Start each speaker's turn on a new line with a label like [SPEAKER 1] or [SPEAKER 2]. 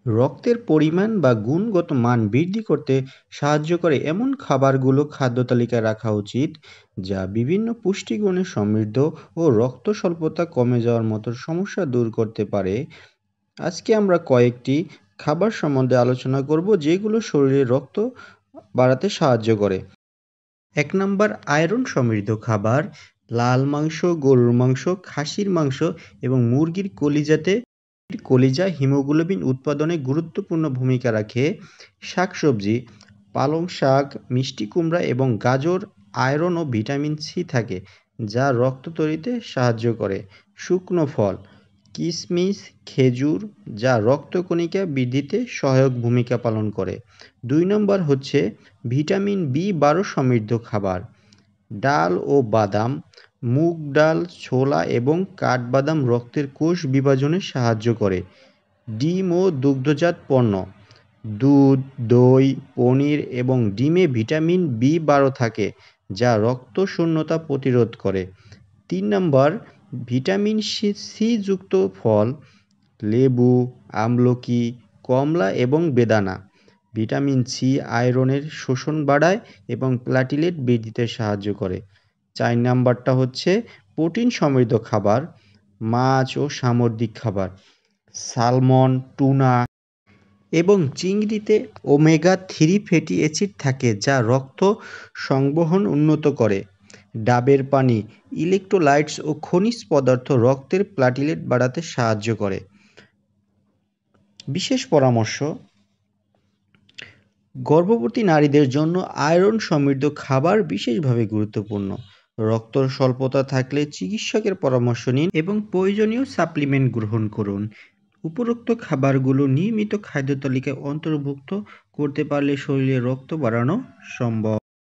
[SPEAKER 1] রক্তের পরিমাণ বা গুণগত মান বৃদ্ধি করতে সাহায্য করে এমন খাবারগুলো খাদ্য তালিকায় রাখা উচিত যা বিভিন্ন পুষ্টিগুণে সমৃদ্ধ ও রক্ত স্বল্পতা কমে যাওয়ার মতো সমস্যা দূর করতে পারে। আজকে আমরা কয়েকটি খাবার সম্বন্ধে আলোচনা করব যেগুলো শরীরে রক্ত বাড়াতে সাহায্য করে। ১ নাম্বার আয়রন সমৃদ্ধ খাবার। লাল মাংস, গরুর মাংস, খাসির মাংস এবং মুরগির কলিজা হিমোগ্লোবিন উৎপাদনে গুরুত্বপূর্ণ ভূমিকা রাখে। শাকসবজি, পালং শাক, মিষ্টি কুমড়া এবং গাজর আয়রন ও ভিটামিন সি থাকে যা রক্ত তৈরিতে সাহায্য করে। শুকনো ফল, কিশমিশ, খেজুর যা রক্তকণিকা বৃদ্ধিতে সহায়ক ভূমিকা পালন করে। ২ নম্বর হচ্ছে ভিটামিন বি12 সমৃদ্ধ খাবার। ডাল ও বাদাম, মুগ ডাল, ছোলা এবং কাঠবাদাম রক্তের কোষ বিভাজনে সাহায্য করে। ডিম ও দুগ্ধজাত পণ্য, দুধ, দই, পনির এবং ডিমে ভিটামিন বি12 থাকে যা রক্ত শূন্যতা প্রতিরোধ করে। ৩ নম্বর ভিটামিন সি যুক্ত ফল, লেবু, আমলকি, কমলা এবং বেদানা। ভিটামিন সি আয়রনের শোষণ বাড়ায় এবং প্লাটিলেট বৃদ্ধিতে সাহায্য করে। ৪ নাম্বারটা হচ্ছে প্রোটিন সমৃদ্ধ খাবার। মাছ ও সামুদ্রিক খাবার, সালমন, টুনা এবং চিংড়িতে ওমেগা-3 ফ্যাটি অ্যাসিড থাকে যা রক্ত সংবহন উন্নত করে। ডাবের পানি, ইলেক্ট্রোলাইটস ও খনিজ পদার্থ রক্তের প্লাটিলেট বাড়াতে সাহায্য করে। বিশেষ পরামর্শ, গর্ভবতী নারীদের জন্য আয়রন সমৃদ্ধ খাবার বিশেষভাবে গুরুত্বপূর্ণ। রক্ত স্বল্পতা থাকলে চিকিৎসকের পরামর্শ নিন এবং প্রয়োজনীয় সাপ্লিমেন্ট গ্রহণ করুন। উপরোক্ত খাবারগুলো নিয়মিত খাদ্য তালিকায় অন্তর্ভুক্ত করতে পারলে শরীরে রক্ত বাড়ানো সম্ভব।